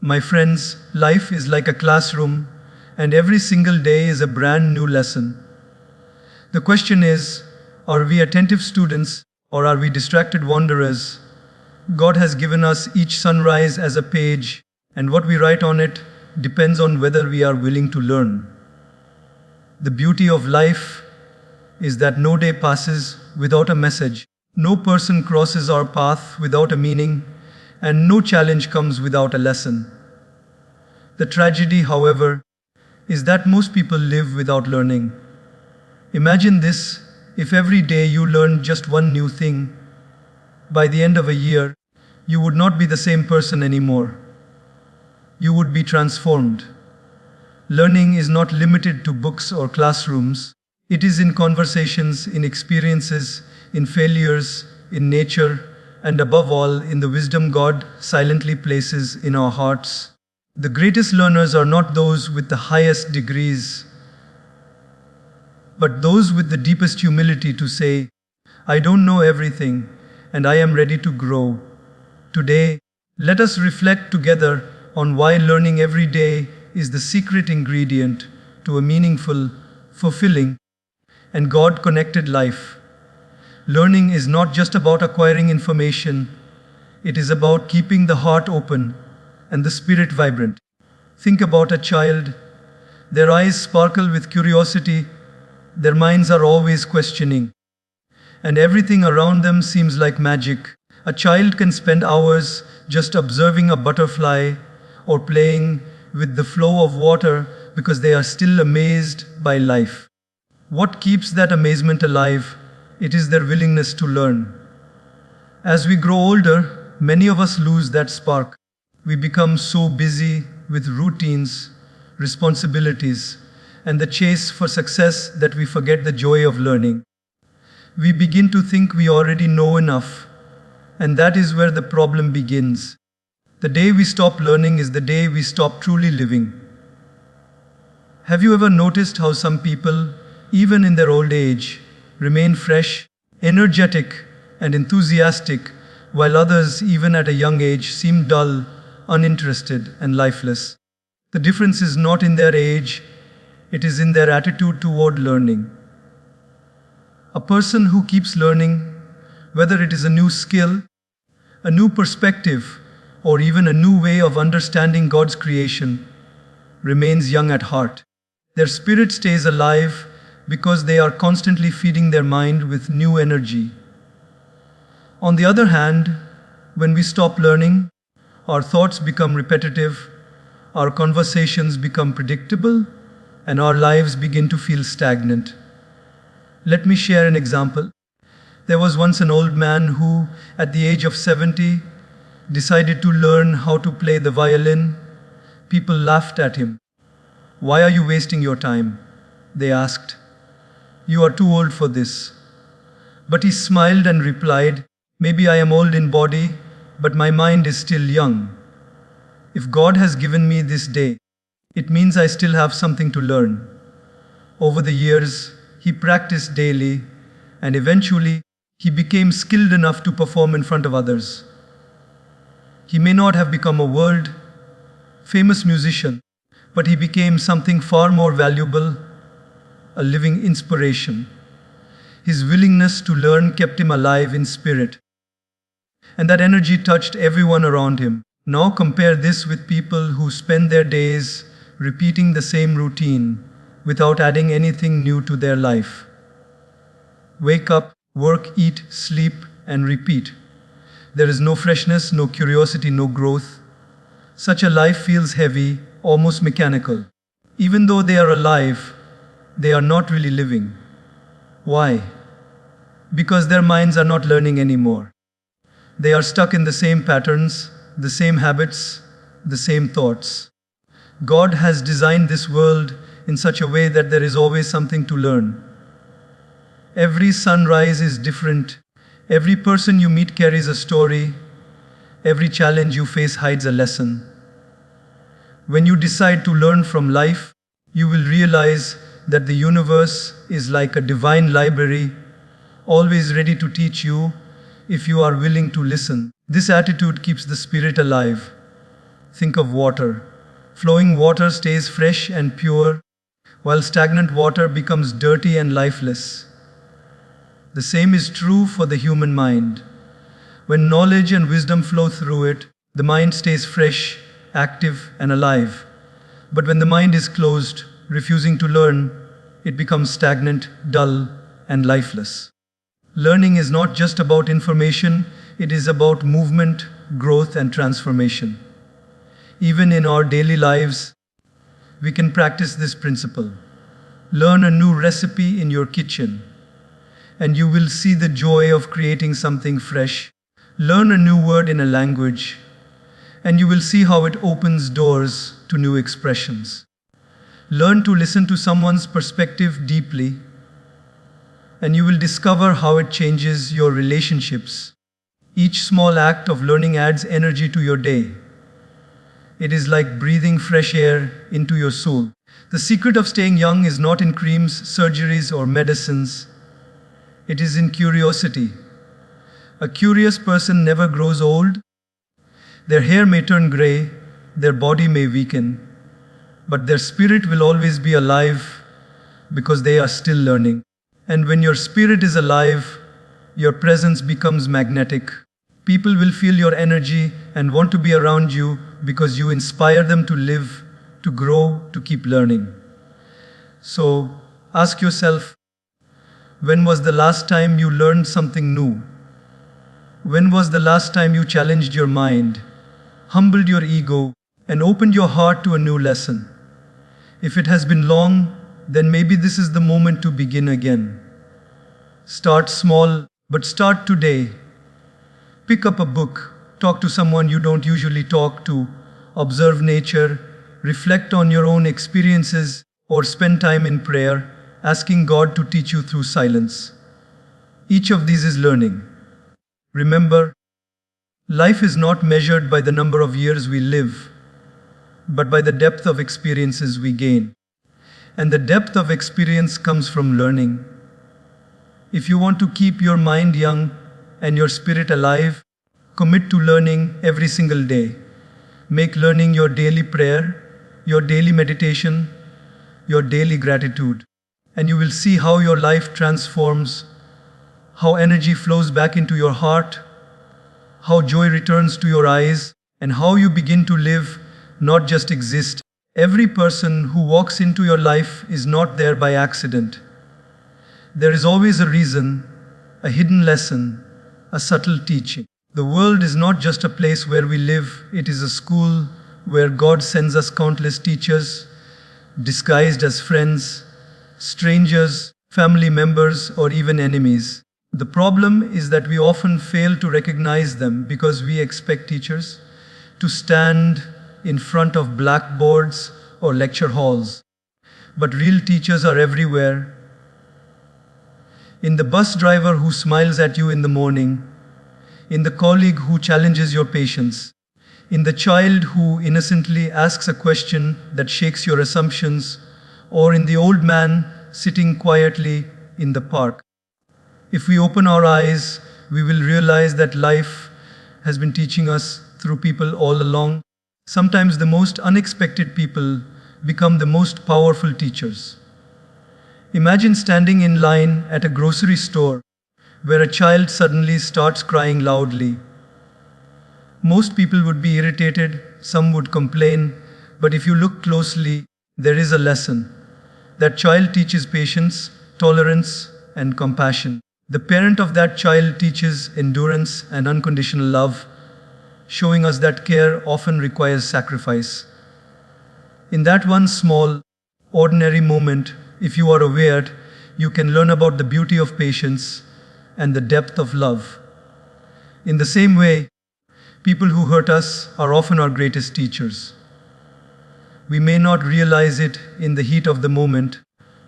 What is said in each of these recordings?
My friends, life is like a classroom, and every single day is a brand new lesson. The question is, are we attentive students or are we distracted wanderers? God has given us each sunrise as a page, and what we write on it depends on whether we are willing to learn. The beauty of life is that no day passes without a message, no person crosses our path without a meaning, and no challenge comes without a lesson. The tragedy, however, is that most people live without learning. Imagine this: if every day you learned just one new thing, by the end of a year, you would not be the same person anymore. You would be transformed. Learning is not limited to books or classrooms. It is in conversations, in experiences, in failures, in nature, and above all, in the wisdom God silently places in our hearts. The greatest learners are not those with the highest degrees, but those with the deepest humility to say, I don't know everything, and I am ready to grow. Today, let us reflect together on why learning every day is the secret ingredient to a meaningful, fulfilling, and God-connected life. Learning is not just about acquiring information, it is about keeping the heart open and the spirit vibrant. Think about a child. Their eyes sparkle with curiosity, their minds are always questioning, and everything around them seems like magic. A child can spend hours just observing a butterfly or playing with the flow of water because they are still amazed by life. What keeps that amazement alive? It is their willingness to learn. As we grow older, many of us lose that spark. We become so busy with routines, responsibilities, and the chase for success that we forget the joy of learning. We begin to think we already know enough, and that is where the problem begins. The day we stop learning is the day we stop truly living. Have you ever noticed how some people, even in their old age, remain fresh, energetic, and enthusiastic, while others, even at a young age, seem dull, uninterested, and lifeless? The difference is not in their age, it is in their attitude toward learning. A person who keeps learning, whether it is a new skill, a new perspective, or even a new way of understanding God's creation, remains young at heart. Their spirit stays alive because they are constantly feeding their mind with new energy. On the other hand, when we stop learning, our thoughts become repetitive, our conversations become predictable, and our lives begin to feel stagnant. Let me share an example. There was once an old man who, at the age of 70, decided to learn how to play the violin. People laughed at him. Why are you wasting your time? They asked. You are too old for this. But he smiled and replied, maybe I am old in body, but my mind is still young. If God has given me this day, it means I still have something to learn. Over the years, he practiced daily, and eventually, he became skilled enough to perform in front of others. He may not have become a world-famous musician, but he became something far more valuable, a living inspiration. His willingness to learn kept him alive in spirit, and that energy touched everyone around him. Now compare this with people who spend their days repeating the same routine without adding anything new to their life. Wake up, work, eat, sleep, and repeat. There is no freshness, no curiosity, no growth. Such a life feels heavy, almost mechanical. Even though they are alive, they are not really living. Why? Because their minds are not learning anymore. They are stuck in the same patterns, the same habits, the same thoughts. God has designed this world in such a way that there is always something to learn. Every sunrise is different. Every person you meet carries a story. Every challenge you face hides a lesson. When you decide to learn from life, you will realize that the universe is like a divine library, always ready to teach you if you are willing to listen. This attitude keeps the spirit alive. Think of water. Flowing water stays fresh and pure, while stagnant water becomes dirty and lifeless. The same is true for the human mind. When knowledge and wisdom flow through it, the mind stays fresh, active, and alive. But when the mind is closed, refusing to learn, it becomes stagnant, dull, and lifeless. Learning is not just about information, it is about movement, growth, and transformation. Even in our daily lives, we can practice this principle. Learn a new recipe in your kitchen, and you will see the joy of creating something fresh. Learn a new word in a language, and you will see how it opens doors to new expressions. Learn to listen to someone's perspective deeply, and you will discover how it changes your relationships. Each small act of learning adds energy to your day. It is like breathing fresh air into your soul. The secret of staying young is not in creams, surgeries, or medicines. It is in curiosity. A curious person never grows old. Their hair may turn gray, their body may weaken, but their spirit will always be alive because they are still learning. And when your spirit is alive, your presence becomes magnetic. People will feel your energy and want to be around you because you inspire them to live, to grow, to keep learning. So, ask yourself, when was the last time you learned something new? When was the last time you challenged your mind, humbled your ego, and opened your heart to a new lesson? If it has been long, then maybe this is the moment to begin again. Start small, but start today. Pick up a book, talk to someone you don't usually talk to, observe nature, reflect on your own experiences, or spend time in prayer, asking God to teach you through silence. Each of these is learning. Remember, life is not measured by the number of years we live, but by the depth of experiences we gain. And the depth of experience comes from learning. If you want to keep your mind young and your spirit alive, commit to learning every single day. Make learning your daily prayer, your daily meditation, your daily gratitude. And you will see how your life transforms, how energy flows back into your heart, how joy returns to your eyes, and how you begin to live, not just exist. Every person who walks into your life is not there by accident. There is always a reason, a hidden lesson, a subtle teaching. The world is not just a place where we live, it is a school where God sends us countless teachers, disguised as friends, strangers, family members, or even enemies. The problem is that we often fail to recognize them because we expect teachers to stand in front of blackboards or lecture halls. But real teachers are everywhere. In the bus driver who smiles at you in the morning, in the colleague who challenges your patience, in the child who innocently asks a question that shakes your assumptions, or in the old man sitting quietly in the park. If we open our eyes, we will realize that life has been teaching us through people all along. Sometimes the most unexpected people become the most powerful teachers. Imagine standing in line at a grocery store where a child suddenly starts crying loudly. Most people would be irritated, some would complain, but if you look closely, there is a lesson. That child teaches patience, tolerance, and compassion. The parent of that child teaches endurance and unconditional love, showing us that care often requires sacrifice. In that one small, ordinary moment, if you are aware, you can learn about the beauty of patience and the depth of love. In the same way, people who hurt us are often our greatest teachers. We may not realize it in the heat of the moment,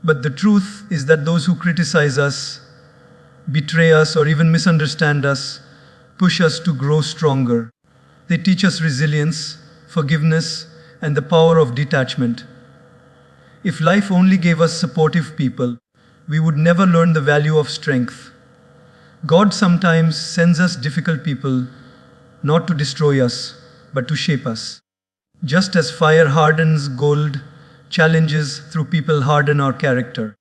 but the truth is that those who criticize us, betray us, or even misunderstand us, push us to grow stronger. They teach us resilience, forgiveness, and the power of detachment. If life only gave us supportive people, we would never learn the value of strength. God sometimes sends us difficult people, not to destroy us, but to shape us. Just as fire hardens gold, challenges through people harden our character.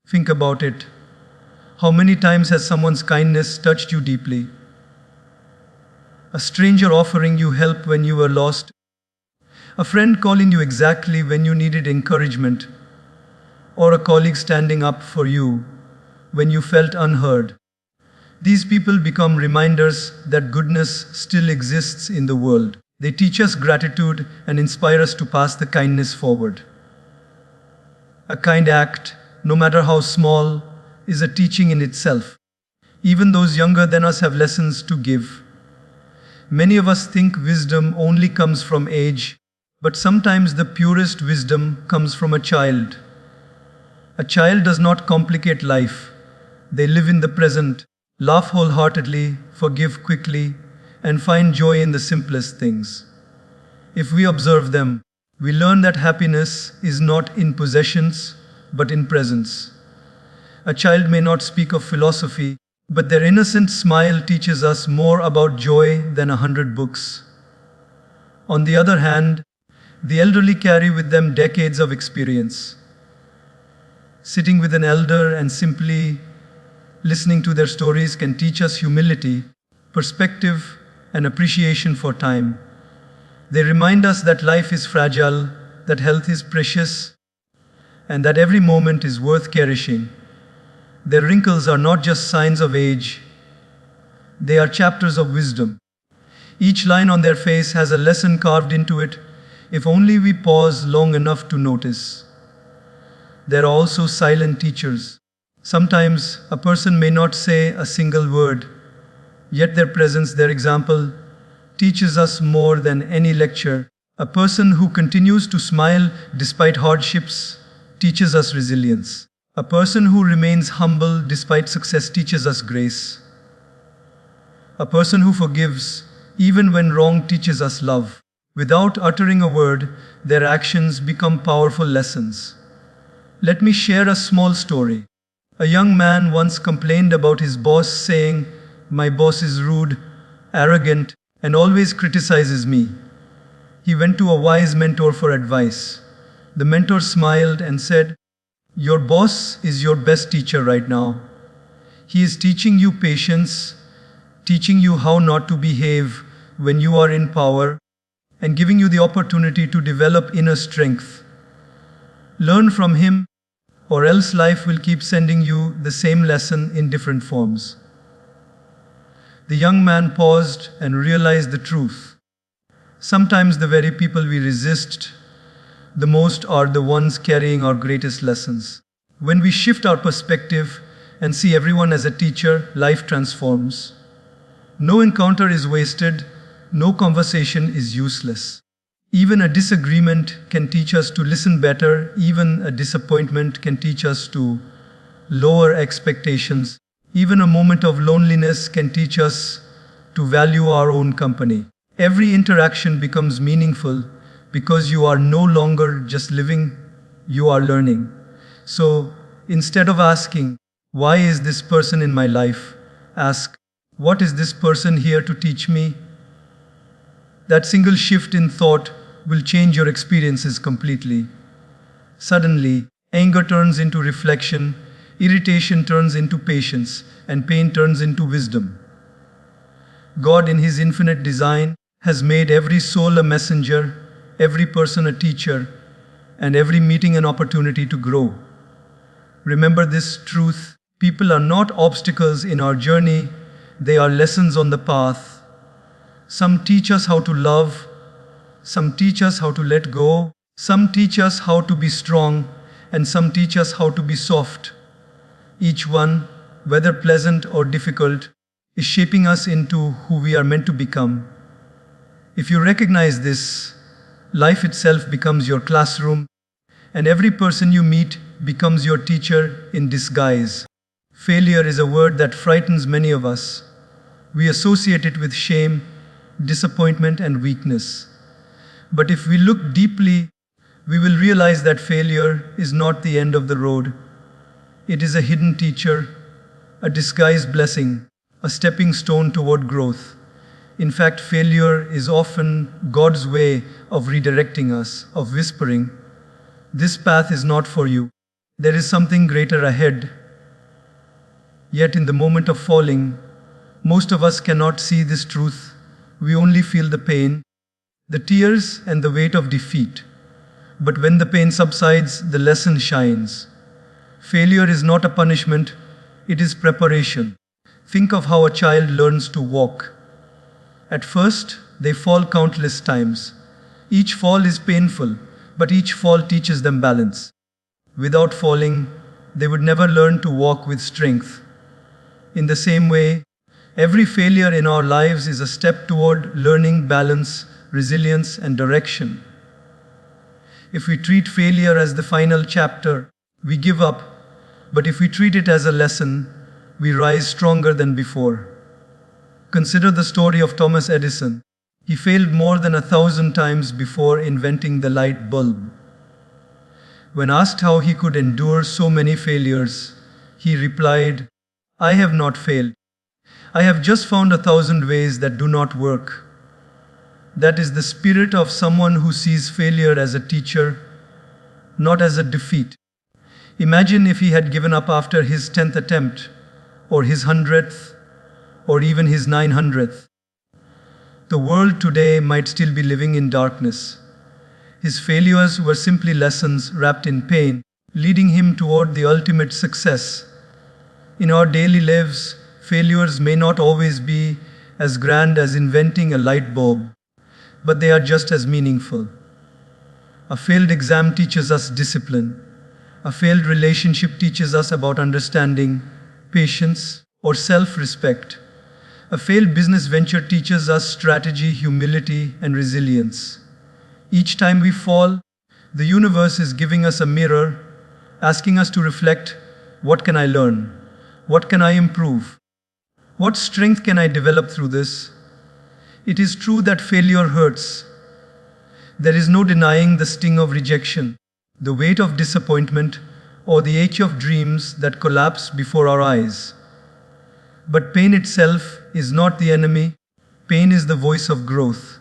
Think about it. How many times has someone's kindness touched you deeply? A stranger offering you help when you were lost, a friend calling you exactly when you needed encouragement, or a colleague standing up for you when you felt unheard. These people become reminders that goodness still exists in the world. They teach us gratitude and inspire us to pass the kindness forward. A kind act, no matter how small, is a teaching in itself. Even those younger than us have lessons to give. Many of us think wisdom only comes from age, but sometimes the purest wisdom comes from a child. A child does not complicate life. They live in the present, laugh wholeheartedly, forgive quickly, and find joy in the simplest things. If we observe them, we learn that happiness is not in possessions, but in presence. A child may not speak of philosophy, but their innocent smile teaches us more about joy than 100 books. On the other hand, the elderly carry with them decades of experience. Sitting with an elder and simply listening to their stories can teach us humility, perspective, and appreciation for time. They remind us that life is fragile, that health is precious, and that every moment is worth cherishing. Their wrinkles are not just signs of age, they are chapters of wisdom. Each line on their face has a lesson carved into it, if only we pause long enough to notice. There are also silent teachers. Sometimes a person may not say a single word, yet their presence, their example, teaches us more than any lecture. A person who continues to smile despite hardships teaches us resilience. A person who remains humble despite success teaches us grace. A person who forgives even when wrong teaches us love. Without uttering a word, their actions become powerful lessons. Let me share a small story. A young man once complained about his boss, saying, "My boss is rude, arrogant, and always criticizes me." He went to a wise mentor for advice. The mentor smiled and said, "Your boss is your best teacher right now. He is teaching you patience, teaching you how not to behave when you are in power, and giving you the opportunity to develop inner strength. Learn from him, or else life will keep sending you the same lesson in different forms." The young man paused and realized the truth. Sometimes the very people we resist the most are the ones carrying our greatest lessons. When we shift our perspective and see everyone as a teacher, life transforms. No encounter is wasted, no conversation is useless. Even a disagreement can teach us to listen better, even a disappointment can teach us to lower expectations. Even a moment of loneliness can teach us to value our own company. Every interaction becomes meaningful because you are no longer just living, you are learning. So instead of asking, "Why is this person in my life?" ask, "What is this person here to teach me?" That single shift in thought will change your experiences completely. Suddenly, anger turns into reflection, irritation turns into patience, and pain turns into wisdom. God, in His infinite design, has made every soul a messenger, every person a teacher, and every meeting an opportunity to grow. Remember this truth: people are not obstacles in our journey, they are lessons on the path. Some teach us how to love, some teach us how to let go, some teach us how to be strong, and some teach us how to be soft. Each one, whether pleasant or difficult, is shaping us into who we are meant to become. If you recognize this, life itself becomes your classroom, and every person you meet becomes your teacher in disguise. Failure is a word that frightens many of us. We associate it with shame, disappointment, and weakness. But if we look deeply, we will realize that failure is not the end of the road. It is a hidden teacher, a disguised blessing, a stepping stone toward growth. In fact, failure is often God's way of redirecting us, of whispering, "This path is not for you. There is something greater ahead." Yet, in the moment of falling, most of us cannot see this truth. We only feel the pain, the tears, and the weight of defeat. But when the pain subsides, the lesson shines. Failure is not a punishment, it is preparation. Think of how a child learns to walk. At first, they fall countless times. Each fall is painful, but each fall teaches them balance. Without falling, they would never learn to walk with strength. In the same way, every failure in our lives is a step toward learning balance, resilience, and direction. If we treat failure as the final chapter, we give up, but if we treat it as a lesson, we rise stronger than before. Consider the story of Thomas Edison. He failed more than 1,000 times before inventing the light bulb. When asked how he could endure so many failures, he replied, "I have not failed. I have just found 1,000 ways that do not work." That is the spirit of someone who sees failure as a teacher, not as a defeat. Imagine if he had given up after his 10th attempt, or his 100th, or even his 900th. The world today might still be living in darkness. His failures were simply lessons wrapped in pain, leading him toward the ultimate success. In our daily lives, failures may not always be as grand as inventing a light bulb, but they are just as meaningful. A failed exam teaches us discipline. A failed relationship teaches us about understanding, patience, or self-respect. A failed business venture teaches us strategy, humility, and resilience. Each time we fall, the universe is giving us a mirror, asking us to reflect, what can I learn? What can I improve? What strength can I develop through this? It is true that failure hurts. There is no denying the sting of rejection, the weight of disappointment, or the ache of dreams that collapse before our eyes. But pain itself is not the enemy. Pain is the voice of growth.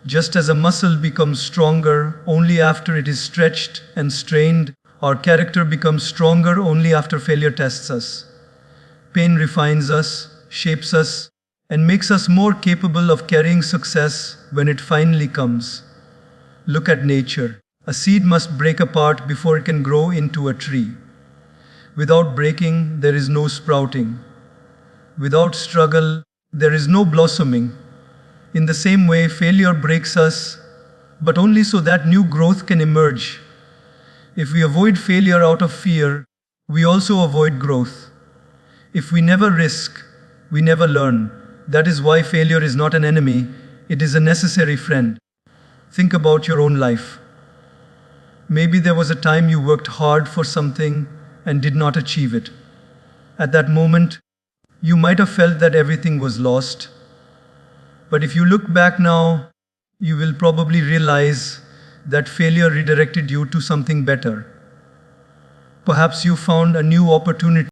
Just as a muscle becomes stronger only after it is stretched and strained, our character becomes stronger only after failure tests us. Pain refines us, shapes us, and makes us more capable of carrying success when it finally comes. Look at nature. A seed must break apart before it can grow into a tree. Without breaking, there is no sprouting. Without struggle, there is no blossoming. In the same way, failure breaks us, but only so that new growth can emerge. If we avoid failure out of fear, we also avoid growth. If we never risk, we never learn. That is why failure is not an enemy, it is a necessary friend. Think about your own life. Maybe there was a time you worked hard for something and did not achieve it. At that moment, you might have felt that everything was lost. But if you look back now, you will probably realize that failure redirected you to something better. Perhaps you found a new opportunity